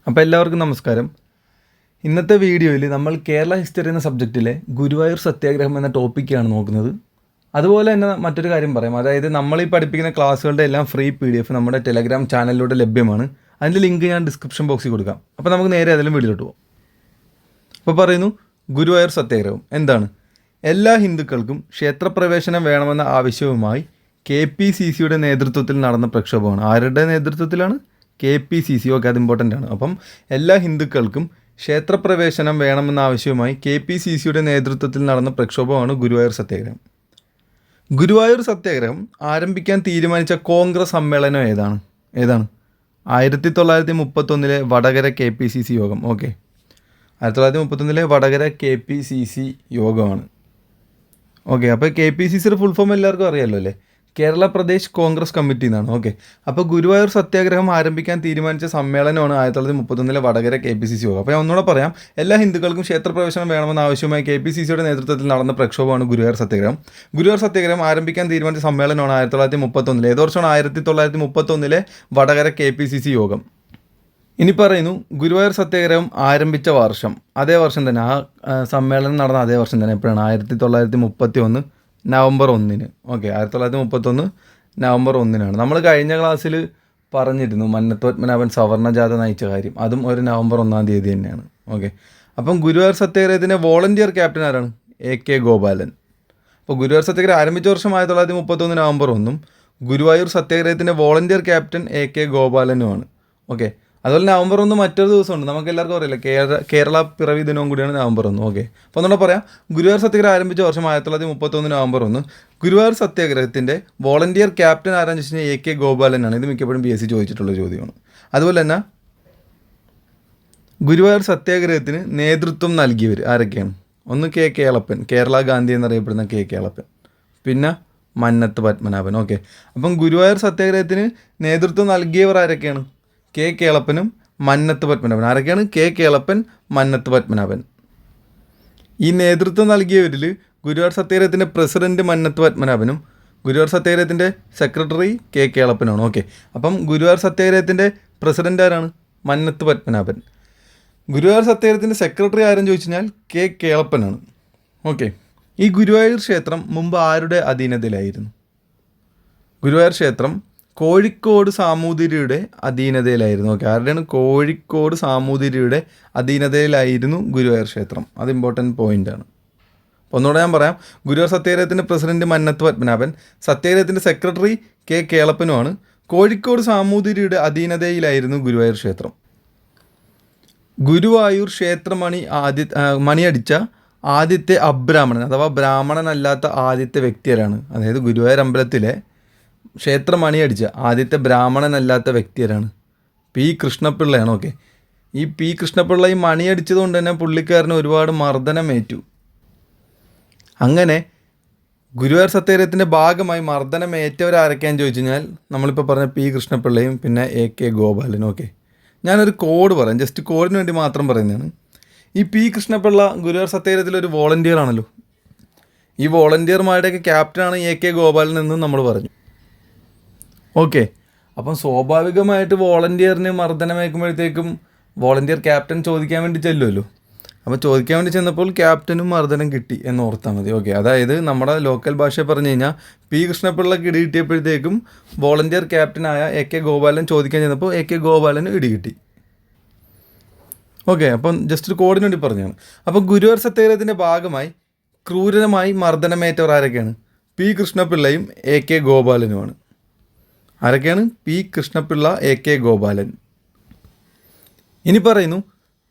അപ്പോൾ എല്ലാവർക്കും നമസ്കാരം. ഇന്നത്തെ വീഡിയോയിൽ നമ്മൾ കേരള ഹിസ്റ്ററി എന്ന സബ്ജക്റ്റിലെ ഗുരുവായൂർ സത്യാഗ്രഹം എന്ന ടോപ്പിക്കാണ് നോക്കുന്നത്. അതുപോലെ തന്നെ മറ്റൊരു കാര്യം പറയാം, അതായത് നമ്മളീ പഠിപ്പിക്കുന്ന ക്ലാസ്സുകളുടെ എല്ലാം ഫ്രീ PDF നമ്മുടെ ടെലഗ്രാം ചാനലിലൂടെ ലഭ്യമാണ്. അതിൻ്റെ ലിങ്ക് ഞാൻ ഡിസ്ക്രിപ്ഷൻ ബോക്സിൽ കൊടുക്കാം. അപ്പോൾ നമുക്ക് നേരെ അതിലും വീഡിയോയിലോട്ട് പോകാം. അപ്പോൾ പറയുന്നു, ഗുരുവായൂർ സത്യാഗ്രഹം എന്താണ്? എല്ലാ ഹിന്ദുക്കൾക്കും ക്ഷേത്രപ്രവേശനം വേണമെന്ന ആവശ്യവുമായി KPCCയുടെ നേതൃത്വത്തിൽ നടന്ന പ്രക്ഷോഭമാണ്. ആരുടെ നേതൃത്വത്തിലാണ്? KPCC. ഓക്കെ, അത് ഇമ്പോർട്ടൻ്റ് ആണ്. അപ്പം എല്ലാ ഹിന്ദുക്കൾക്കും ക്ഷേത്രപ്രവേശനം വേണമെന്ന ആവശ്യവുമായി KPCCയുടെ നേതൃത്വത്തിൽ നടന്ന പ്രക്ഷോഭമാണ് ഗുരുവായൂർ സത്യാഗ്രഹം. ഗുരുവായൂർ സത്യാഗ്രഹം ആരംഭിക്കാൻ തീരുമാനിച്ച കോൺഗ്രസ് സമ്മേളനം ഏതാണ്? 1931 വടകര KPCC യോഗം. ഓക്കെ, 1931 വടകര KPCC യോഗമാണ്. ഓക്കെ, അപ്പോൾ KPCCയുടെ ഫുൾ ഫോം എല്ലാവർക്കും അറിയാമല്ലോ അല്ലേ? കേരള പ്രദേശ് കോൺഗ്രസ് കമ്മിറ്റി എന്നാണ്. ഓക്കെ, അപ്പോൾ ഗുരുവായൂർ സത്യാഗ്രഹം ആരംഭിക്കാൻ തീരുമാനിച്ച സമ്മേളനമാണ് 1931 വടകര KPCC യോഗം. അപ്പോൾ ഞാൻ ഒന്നുകൂടെ പറയാം, എല്ലാ ഹിന്ദുക്കൾക്കും ക്ഷേത്രപ്രവേശനം വേണമെന്ന ആവശ്യമായി KPCCയുടെ നേതൃത്വത്തിൽ നടന്ന പ്രക്ഷോഭമാണ് ഗുരുവായൂർ സത്യാഗ്രഹം. ഗുരുവായൂർ സത്യാഗ്രഹം ആരംഭിക്കാൻ തീരുമാനിച്ച സമ്മേളനമാണ് 1931. ഏത് വർഷമാണ്? 1931 വടകര KPCC യോഗം. ഇനി പറയുന്നു, ഗുരുവായൂർ സത്യാഗ്രഹം ആരംഭിച്ച വർഷം. അതേ വർഷം തന്നെ, ആ സമ്മേളനം നടന്ന അതേ വർഷം തന്നെ. എപ്പോഴാണ്? 1931 നവംബർ 1. ഓക്കെ, 1931 നവംബർ 1 നമ്മൾ കഴിഞ്ഞ ക്ലാസ്സിൽ പറഞ്ഞിരുന്നു മന്നത്ത് പത്മനാഭൻ സവർണജാഥ നയിച്ച കാര്യം. അതും ഒരു നവംബർ 1 തന്നെയാണ്. ഓക്കെ, അപ്പം ഗുരുവായൂർ സത്യാഗ്രഹത്തിൻ്റെ വോളണ്ടിയർ ക്യാപ്റ്റൻ ആരാണ്? AK ഗോപാലൻ. അപ്പോൾ ഗുരുവായൂർ സത്യാഗ്രഹം ആരംഭിച്ച വർഷം 1931 നവംബർ 1. ഗുരുവായൂർ സത്യാഗ്രഹത്തിൻ്റെ വോളണ്ടിയർ ക്യാപ്റ്റൻ AK ഗോപാലനുമാണ്. ഓക്കെ, അതുപോലെ നവംബർ 1 മറ്റൊരു ദിവസമുണ്ട്, നമുക്ക് എല്ലാവർക്കും അറിയില്ല, കേരള പിറവി ദിനവും കൂടിയാണ് നവംബർ 1. ഓക്കെ, അപ്പോൾ ഒന്നുകൂടെ പറയാം, ഗുരുവായൂർ സത്യാഗ്രഹം ആരംഭിച്ച വർഷം 1931 നവംബർ 1. ഗുരുവായൂർ സത്യാഗ്രഹത്തിൻ്റെ വോളണ്ടിയർ ക്യാപ്റ്റൻ ആരാന്ന് വെച്ച് കഴിഞ്ഞാൽ AK ഗോപാലനാണ്. ഇത് മിക്കപ്പോഴും PSC ചോദിച്ചിട്ടുള്ള ചോദ്യമാണ്. അതുപോലെ തന്നെ ഗുരുവായൂർ സത്യാഗ്രഹത്തിന് നേതൃത്വം നൽകിയവർ ആരൊക്കെയാണ്? ഒന്ന് K കേളപ്പൻ, കേരള ഗാന്ധി എന്നറിയപ്പെടുന്ന K കേളപ്പൻ. പിന്നെ മന്നത്ത് പത്മനാഭൻ. ഓക്കെ, അപ്പം ഗുരുവായൂർ സത്യാഗ്രഹത്തിന് നേതൃത്വം നൽകിയവർ ആരൊക്കെയാണ്? K കേളപ്പനും മന്നത്ത് പത്മനാഭൻ. ആരൊക്കെയാണ്? K കേളപ്പൻ, മന്നത്ത് പത്മനാഭൻ. ഈ നേതൃത്വം നൽകിയവരിൽ ഗുരുവായൂർ സത്യാഗ്രഹത്തിൻ്റെ പ്രസിഡന്റ് മന്നത്ത് പത്മനാഭനും ഗുരുവായൂർ സത്യാഗ്രഹത്തിൻ്റെ സെക്രട്ടറി K കേളപ്പനുമാണ്. ഓക്കെ, അപ്പം ഗുരുവായൂർ സത്യാഗ്രഹത്തിൻ്റെ പ്രസിഡന്റ് ആരാണ്? മന്നത്ത് പത്മനാഭൻ. ഗുരുവായൂർ സത്യാഗ്രഹത്തിൻ്റെ സെക്രട്ടറി ആരെന്ന് ചോദിച്ചു കഴിഞ്ഞാൽ K കേളപ്പനാണ്. ഓക്കെ, ഈ ഗുരുവായൂർ ക്ഷേത്രം മുമ്പ് ആരുടെ അധീനതയിലായിരുന്നു? ഗുരുവായൂർ ക്ഷേത്രം കോഴിക്കോട് സാമൂതിരിയുടെ അധീനതയിലായിരുന്നു. ഓക്കെ, ആരുടെയാണ്? കോഴിക്കോട് സാമൂതിരിയുടെ അധീനതയിലായിരുന്നു ഗുരുവായൂർ ക്ഷേത്രം. അത് ഇമ്പോർട്ടൻറ്റ് പോയിൻ്റാണ്. ഒന്നുകൂടെ ഞാൻ പറയാം, ഗുരുവായൂർ സത്യാഗ്രഹത്തിൻ്റെ പ്രസിഡന്റ് മന്നത്ത് പത്മനാഭൻ, സത്യാഗ്രഹത്തിൻ്റെ സെക്രട്ടറി K കേളപ്പനുമാണ്. കോഴിക്കോട് സാമൂതിരിയുടെ അധീനതയിലായിരുന്നു ഗുരുവായൂർ ക്ഷേത്രം. ഗുരുവായൂർ ക്ഷേത്രമണി മണിയടിച്ച ആദ്യത്തെ അബ്രാഹ്മണൻ അഥവാ ബ്രാഹ്മണനല്ലാത്ത ആദ്യത്തെ വ്യക്തിയാരാണ്? അതായത് ഗുരുവായൂർ അമ്പലത്തിലെ ക്ഷേത്രമണി അടിച്ച ആദ്യത്തെ ബ്രാഹ്മണനല്ലാത്ത വ്യക്തിയാരാണ്? P കൃഷ്ണപിള്ളയാണ്. ഓക്കെ, ഈ P കൃഷ്ണപിള്ള ഈ മണി അടിച്ചതുകൊണ്ട് തന്നെ പുള്ളിക്കാരന് ഒരുപാട് മർദ്ദനമേറ്റു. അങ്ങനെ ഗുരുവായൂർ സത്യാഗ്രഹത്തിൻ്റെ ഭാഗമായി മർദ്ദനമേറ്റവരാരൊക്കെയാണെന്ന് ചോദിച്ചു കഴിഞ്ഞാൽ നമ്മളിപ്പോൾ പറഞ്ഞ P കൃഷ്ണപിള്ളയും പിന്നെ AK ഗോപാലനും. ഓക്കെ, ഞാനൊരു കോഡ് പറയാം, ജസ്റ്റ് കോഡിന് വേണ്ടി മാത്രം പറയുന്നതാണ്. ഈ P കൃഷ്ണപിള്ള ഗുരുവായൂർ സത്യാഗ്രഹത്തിലൊരു വോളണ്ടിയർ ആണല്ലോ. ഈ വോളണ്ടിയർമാരുടെയൊക്കെ ക്യാപ്റ്റനാണ് AK ഗോപാലൻ എന്നും നമ്മൾ പറഞ്ഞു. ഓക്കെ, അപ്പം സ്വാഭാവികമായിട്ട് വോളണ്ടിയറിന് മർദ്ദനമേക്കുമ്പോഴത്തേക്കും വോളണ്ടിയർ ക്യാപ്റ്റൻ ചോദിക്കാൻ വേണ്ടി ചെല്ലുമല്ലോ. അപ്പോൾ ചോദിക്കാൻ വേണ്ടി ചെന്നപ്പോൾ ക്യാപ്റ്റനും മർദ്ദനം കിട്ടി എന്ന് ഓർത്താൽ മതി. ഓക്കെ, അതായത് നമ്മുടെ ലോക്കൽ ഭാഷ പറഞ്ഞു കഴിഞ്ഞാൽ P കൃഷ്ണപിള്ളക്ക് ഇടി കിട്ടിയപ്പോഴത്തേക്കും വോളണ്ടിയർ ക്യാപ്റ്റനായ AK ഗോപാലൻ ചോദിക്കാൻ ചെന്നപ്പോൾ AK ഗോപാലന് ഇടി കിട്ടി. ഓക്കെ, അപ്പം ജസ്റ്റ് ഒരു കോഡിന് വേണ്ടി പറഞ്ഞതാണ്. അപ്പോൾ ഗുരുവായൂർ സത്യാഗ്രഹത്തിൻ്റെ ഭാഗമായി ക്രൂരമായി മർദ്ദനമേറ്റവർ ആരൊക്കെയാണ്? P കൃഷ്ണപിള്ളയും AK ഗോപാലനുമാണ്. ആരൊക്കെയാണ്? P Krishnapillai, AK Gopalan. ഇനി പറയുന്നു,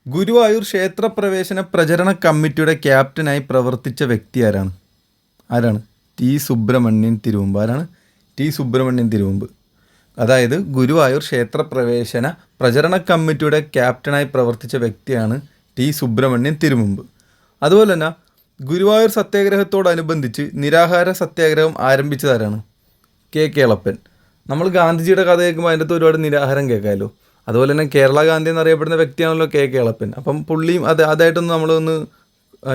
ഗുരുവായൂർ ക്ഷേത്രപ്രവേശന പ്രചരണ കമ്മിറ്റിയുടെ ക്യാപ്റ്റനായി പ്രവർത്തിച്ച വ്യക്തി ആരാണ്? T സുബ്രഹ്മണ്യൻ തിരുവമ്പ്. ആരാണ്? T സുബ്രഹ്മണ്യൻ തിരുവമ്പ്. അതായത് ഗുരുവായൂർ ക്ഷേത്രപ്രവേശന പ്രചരണ കമ്മിറ്റിയുടെ ക്യാപ്റ്റനായി പ്രവർത്തിച്ച വ്യക്തിയാണ് T സുബ്രഹ്മണ്യൻ തിരുവമ്പ്. അതുപോലെ തന്നെ ഗുരുവായൂർ സത്യാഗ്രഹത്തോടനുബന്ധിച്ച് നിരാഹാര സത്യാഗ്രഹം ആരംഭിച്ചതാരാണ്? K കേളപ്പൻ. നമ്മൾ ഗാന്ധിജിയുടെ കഥ കേൾക്കുമ്പോൾ അതിൻ്റെ അകത്ത് ഒരുപാട് നിരാഹാരം കേൾക്കാമല്ലോ. അതുപോലെ തന്നെ കേരള ഗാന്ധി എന്നറിയപ്പെടുന്ന വ്യക്തിയാണല്ലോ K കേളപ്പൻ. അപ്പം പുള്ളിയും അതായിട്ടൊന്ന് നമ്മളൊന്ന്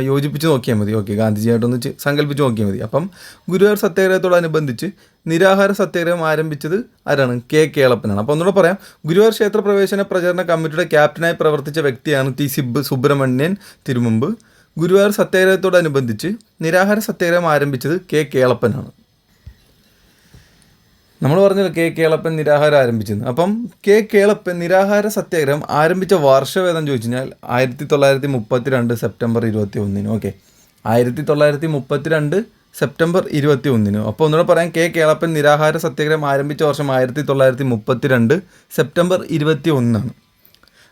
യോജിപ്പിച്ച് നോക്കിയാൽ മതി. ഓക്കെ, ഗാന്ധിജിയായിട്ടൊന്ന് സങ്കല്പിച്ച് നോക്കിയാൽ മതി. അപ്പം ഗുരുവായൂർ സത്യാഗ്രഹത്തോടനുബന്ധിച്ച് നിരാഹാര സത്യാഗ്രഹം ആരംഭിച്ചത് ആരാണ്? കെ കേളപ്പനാണ്. അപ്പോൾ ഒന്നുകൂടെ പറയാം, ഗുരുവായൂർ ക്ഷേത്ര പ്രവേശന പ്രചരണ കമ്മിറ്റിയുടെ ക്യാപ്റ്റനായി പ്രവർത്തിച്ച വ്യക്തിയാണ് ടി സുബ്രഹ്മണ്യൻ തിരുമുമ്പ്. ഗുരുവായൂർ സത്യാഗ്രഹത്തോടനുബന്ധിച്ച് നിരാഹാര സത്യാഗ്രഹം ആരംഭിച്ചത് കെ കേളപ്പനാണ്. നമ്മൾ പറഞ്ഞല്ലോ കെ കേളപ്പൻ നിരാഹാരം ആരംഭിച്ചെന്ന്. അപ്പം കെ കേളപ്പൻ നിരാഹാര സത്യാഗ്രഹം ആരംഭിച്ച വർഷവേദം ചോദിച്ചു കഴിഞ്ഞാൽ 1932 സെപ്റ്റംബർ 21. Okay, 1932 September 21. അപ്പോൾ ഒന്നുകൂടെ പറയാം, കെ കേളപ്പൻ നിരാഹാര സത്യാഗ്രഹം ആരംഭിച്ച വർഷം 1932 സെപ്റ്റംബർ 21.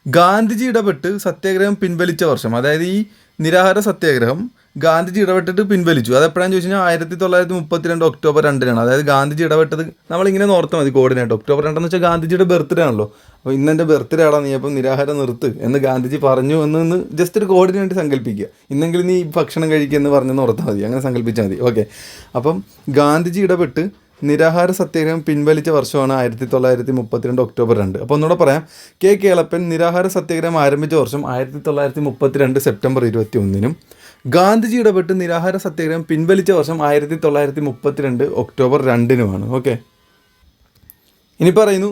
ഗാന്ധിജി ഇടപെട്ട് സത്യാഗ്രഹം പിൻവലിച്ച വർഷം, അതായത് ഈ നിരാഹാര സത്യാഗ്രഹം ഗാന്ധിജി ഇടപെട്ടിട്ട് പിൻവലിച്ചു. അതെപ്പോഴാണെന്ന് ചോദിച്ചു കഴിഞ്ഞാൽ 1932 ഒക്ടോബർ 2. അതായത് ഗാന്ധിജി ഇടപെട്ടത് നമ്മളിങ്ങനെ ഓർത്താൽ മതി കോർഡിനേറ്റ്. ഒക്ടോബർ 2 വെച്ചാൽ ഗാന്ധിജിയുടെ ബർത്ത്ഡേ ആണല്ലോ. അപ്പോൾ ഇന്നെൻ്റെ ബർത്ത്ഡേ ആടാ, നീ അപ്പം നിരാഹാരം നിർത്ത് എന്ന് ഗാന്ധിജി പറഞ്ഞു എന്ന് ജസ്റ്റ് ഒരു കോർഡിനേറ്റ് സങ്കല്പിക്കുക. ഇന്നെങ്കിലും നീ ഭക്ഷണം കഴിക്കുക എന്ന് പറഞ്ഞെന്ന് ഓർത്താൽ മതി, അങ്ങനെ സങ്കല്പിച്ചാൽ മതി. ഓക്കെ, അപ്പം ഗാന്ധിജി ഇടപെട്ട് നിരാഹാര സത്യാഗ്രഹം പിൻവലിച്ച വർഷമാണ് 1932 ഒക്ടോബർ 2. അപ്പോൾ ഒന്നുകൂടെ പറയാം, കെ കേളപ്പൻ നിരാഹാര സത്യാഗ്രഹം ആരംഭിച്ച വർഷം 1932 സെപ്റ്റംബർ 21. ഗാന്ധിജി ഇടപെട്ട് നിരാഹാര സത്യാഗ്രഹം പിൻവലിച്ച വർഷം 1932 ഒക്ടോബർ 2. ഓക്കെ, ഇനി പറയുന്നു,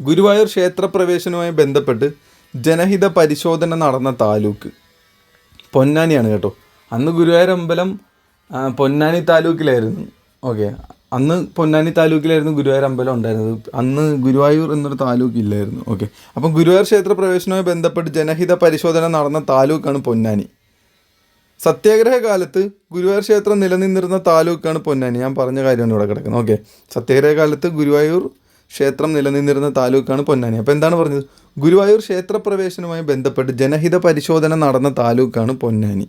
ഗുരുവായൂർ ക്ഷേത്രപ്രവേശനവുമായി ബന്ധപ്പെട്ട് ജനഹിത പരിശോധന നടന്ന താലൂക്ക് പൊന്നാനിയാണ് കേട്ടോ. അന്ന് ഗുരുവായൂർ അമ്പലം പൊന്നാനി താലൂക്കിലായിരുന്നു. ഓക്കെ, അന്ന് പൊന്നാനി താലൂക്കിലായിരുന്നു ഗുരുവായൂർ അമ്പലം ഉണ്ടായിരുന്നത്. അന്ന് ഗുരുവായൂർ എന്നൊരു താലൂക്ക് ഇല്ലായിരുന്നു. ഓക്കെ, അപ്പം ഗുരുവായൂർ ക്ഷേത്ര പ്രവേശനവുമായി ബന്ധപ്പെട്ട് ജനഹിത പരിശോധന നടന്ന താലൂക്കാണ് പൊന്നാനി. സത്യാഗ്രഹ കാലത്ത് ഗുരുവായൂർ ക്ഷേത്രം നിലനിന്നിരുന്ന താലൂക്കാണ് പൊന്നാനി. ഞാൻ പറഞ്ഞ കാര്യമാണ് ഇവിടെ കിടക്കുന്നത്. ഓക്കെ, സത്യാഗ്രഹ കാലത്ത് ഗുരുവായൂർ ക്ഷേത്രം നിലനിന്നിരുന്ന താലൂക്കാണ് പൊന്നാനി. അപ്പോൾ എന്താണ് പറഞ്ഞത്? ഗുരുവായൂർ ക്ഷേത്രപ്രവേശനവുമായി ബന്ധപ്പെട്ട് ജനഹിത പരിശോധന നടന്ന താലൂക്കാണ് പൊന്നാനി.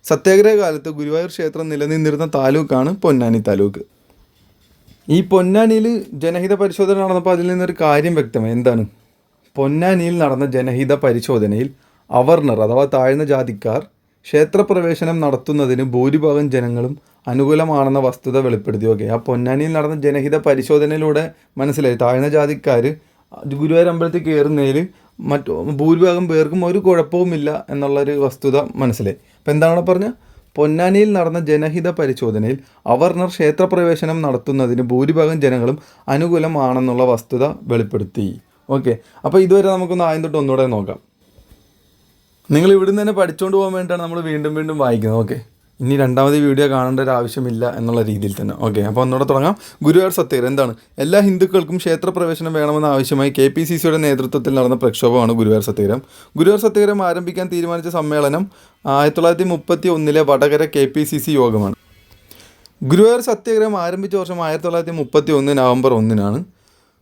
സത്യാഗ്രഹ കാലത്ത് ഗുരുവായൂർ ക്ഷേത്രം നിലനിന്നിരുന്ന താലൂക്കാണ് പൊന്നാനി താലൂക്ക്. ഈ പൊന്നാനിയിൽ ജനഹിത പരിശോധന നടന്നപ്പോൾ അതിൽ നിന്നൊരു കാര്യം വ്യക്തമായി. എന്താണ്? പൊന്നാനിയിൽ നടന്ന ജനഹിത പരിശോധനയിൽ അവർണർ അഥവാ താഴ്ന്ന ജാതിക്കാർ ക്ഷേത്രപ്രവേശനം നടത്തുന്നതിന് ഭൂരിഭാഗം ജനങ്ങളും അനുകൂലമാണെന്ന വസ്തുത വെളിപ്പെടുത്തി. ഓക്കെ, ആ പൊന്നാനിയിൽ നടന്ന ജനഹിത പരിശോധനയിലൂടെ മനസ്സിലായി താഴ്ന്ന ജാതിക്കാർ ഗുരുവായൂർ അമ്പലത്തിൽ കയറുന്നതിൽ ഭൂരിഭാഗം പേർക്കും ഒരു കുഴപ്പവുമില്ല എന്നുള്ളൊരു വസ്തുത മനസ്സിലായി. അപ്പോൾ എന്താണ് പറഞ്ഞത്? പൊന്നാനിയിൽ നടന്ന ജനഹിത പരിശോധനയിൽ അവർണർ ക്ഷേത്രപ്രവേശനം നടത്തുന്നതിന് ഭൂരിഭാഗം ജനങ്ങളും അനുകൂലമാണെന്നുള്ള വസ്തുത വെളിപ്പെടുത്തി. ഓക്കെ, അപ്പോൾ ഇതുവരെ നമുക്കൊന്ന് ആദ്യം തൊട്ട് ഒന്നുകൂടെ നോക്കാം. നിങ്ങൾ ഇവിടുന്ന് തന്നെ പഠിച്ചുകൊണ്ട് പോകാൻ വേണ്ടിയിട്ടാണ് നമ്മൾ വീണ്ടും വീണ്ടും വായിക്കുന്നത്. ഓക്കെ, ഇനി രണ്ടാമത് വീഡിയോ കാണേണ്ട ഒരു ആവശ്യമില്ല എന്നുള്ള രീതിയിൽ തന്നെ. ഓക്കെ, അപ്പോൾ ഒന്നുകൂടെ തുടങ്ങാം. ഗുരുവായൂർ സത്യാഗ്രഹം എന്താണ്? എല്ലാ ഹിന്ദുക്കൾക്കും ക്ഷേത്രപ്രവേശനം വേണമെന്ന ആവശ്യമായി KPCCയുടെ നേതൃത്വത്തിൽ നടന്ന പ്രക്ഷോഭമാണ് ഗുരുവായൂർ സത്യാഗ്രഹം. ഗുരുവായൂർ സത്യാഗ്രഹം ആരംഭിക്കാൻ തീരുമാനിച്ച സമ്മേളനം 1931 വടകര KPCC യോഗമാണ്. ഗുരുവായൂർ സത്യാഗ്രഹം ആരംഭിച്ച വർഷം 1931 നവംബർ 1.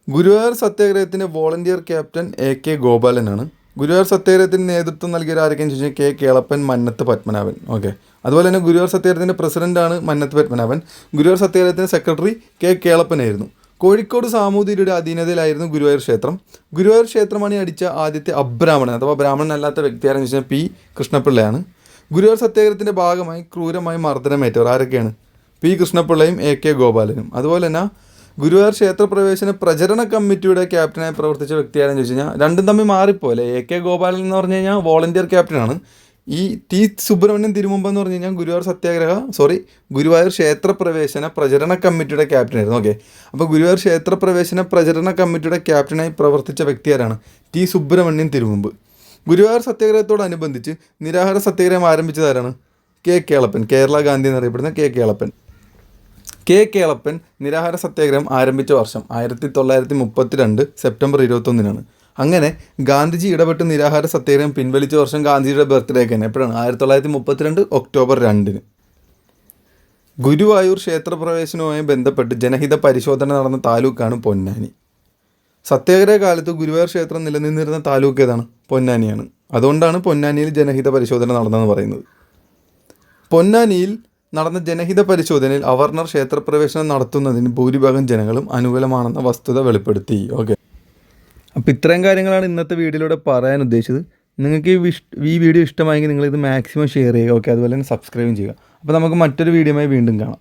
ഗുരുവായൂർ സത്യാഗ്രഹത്തിൻ്റെ വോളണ്ടിയർ ക്യാപ്റ്റൻ AK ഗോപാലനാണ്. ഗുരുവായൂർ സത്യാഗ്രഹത്തിന് നേതൃത്വം നൽകിയ ആരൊക്കെയെന്ന് ചോദിച്ചാൽ കെ കേളപ്പൻ, മന്നത്ത് പത്മനാഭൻ. ഓക്കെ, അതുപോലെ തന്നെ ഗുരുവായൂർ സത്യാഗ്രഹത്തിൻ്റെ പ്രസിഡൻ്റാണ് മന്നത്ത് പത്മനാഭൻ. ഗുരുവായൂർ സത്യാഗ്രഹത്തിൻ്റെ സെക്രട്ടറി കെ കേളപ്പനായിരുന്നു. കോഴിക്കോട് സാമൂതിരിയുടെ അധീനതയിലായിരുന്നു ഗുരുവായൂർ ക്ഷേത്രം. ഗുരുവായൂർ ക്ഷേത്രമണി അടിച്ച ആദ്യത്തെ അബ്രാഹ്മണൻ അഥവാ ബ്രാഹ്മണൻ അല്ലാത്ത വ്യക്തിയാരെന്ന് വെച്ചാൽ P കൃഷ്ണപിള്ളയാണ്. ഗുരുവായൂർ സത്യാഗ്രഹത്തിൻ്റെ ഭാഗമായി ക്രൂരമായി മർദ്ദനമേറ്റവർ ആരൊക്കെയാണ്? P കൃഷ്ണപിള്ളയും AK ഗോപാലനും. അതുപോലെ തന്നെ ഗുരുവായൂർ ക്ഷേത്രപ്രവേശന പ്രചരണ കമ്മിറ്റിയുടെ ക്യാപ്റ്റനായി പ്രവർത്തിച്ച വ്യക്തിയാരെന്ന് ചോദിച്ചു കഴിഞ്ഞാൽ രണ്ടും തമ്മിൽ മാറിപ്പോലെ. AK ഗോപാലൻ എന്ന് പറഞ്ഞു കഴിഞ്ഞാൽ വോളണ്ടിയർ ക്യാപ്റ്റനാണ്. ഈ T സുബ്രഹ്മണ്യൻ തിരുമുമ്പ് എന്ന് പറഞ്ഞു കഴിഞ്ഞാൽ ഗുരുവായൂർ ക്ഷേത്രപ്രവേശന പ്രചരണ കമ്മിറ്റിയുടെ ക്യാപ്റ്റനായിരുന്നു. ഓക്കെ, അപ്പോൾ ഗുരുവായൂർ ക്ഷേത്രപ്രവേശന പ്രചരണ കമ്മിറ്റിയുടെ ക്യാപ്റ്റനായി പ്രവർത്തിച്ച വ്യക്തിയാരാണ്? T സുബ്രഹ്മണ്യൻ തിരുമുമ്പ്. ഗുരുവായൂർ സത്യാഗ്രഹത്തോടനുബന്ധിച്ച് നിരാഹാര സത്യാഗ്രഹം ആരംഭിച്ചതാരാണ്? കെ കേളപ്പൻ. കേരള ഗാന്ധി എന്നറിയപ്പെടുന്ന കെ കേളപ്പൻ. കെ കേളപ്പൻ നിരാഹാര സത്യാഗ്രഹം ആരംഭിച്ച വർഷം 1932 സെപ്റ്റംബർ 21. അങ്ങനെ ഗാന്ധിജി ഇടപെട്ട് നിരാഹാര സത്യാഗ്രഹം പിൻവലിച്ച വർഷം ഗാന്ധിജിയുടെ ബർത്ത്ഡേക്ക് തന്നെ എപ്പോഴാണ്? 1932 ഒക്ടോബർ 2. ഗുരുവായൂർ ക്ഷേത്രപ്രവേശനവുമായി ബന്ധപ്പെട്ട് ജനഹിത പരിശോധന നടന്ന താലൂക്കാണ് പൊന്നാനി. സത്യാഗ്രഹ കാലത്ത് ഗുരുവായൂർ ക്ഷേത്രം നിലനിന്നിരുന്ന താലൂക്ക് ഏതാണ്? പൊന്നാനിയാണ്. അതുകൊണ്ടാണ് പൊന്നാനിയിൽ ജനഹിത പരിശോധന നടന്നതെന്ന് പറയുന്നത്. പൊന്നാനിയിൽ നടന്ന ജനഹിത പരിശോധനയിൽ അവർണർ ക്ഷേത്രപ്രവേശനം നടത്തുന്നതിന് ഭൂരിഭാഗം ജനങ്ങളും അനുകൂലമാണെന്ന വസ്തുത വെളിപ്പെടുത്തി. ഓക്കെ, അപ്പോൾ ഇത്രയും കാര്യങ്ങളാണ് ഇന്നത്തെ വീഡിയോയിലൂടെ പറയാൻ ഉദ്ദേശിച്ചത്. നിങ്ങൾക്ക് ഈ വീഡിയോ ഇഷ്ടമായെങ്കിൽ നിങ്ങളിത് മാക്സിമം ഷെയർ ചെയ്യുക. ഓക്കെ, അതുപോലെ തന്നെ സബ്സ്ക്രൈബും ചെയ്യുക. അപ്പോൾ നമുക്ക് മറ്റൊരു വീഡിയോയുമായി വീണ്ടും കാണാം.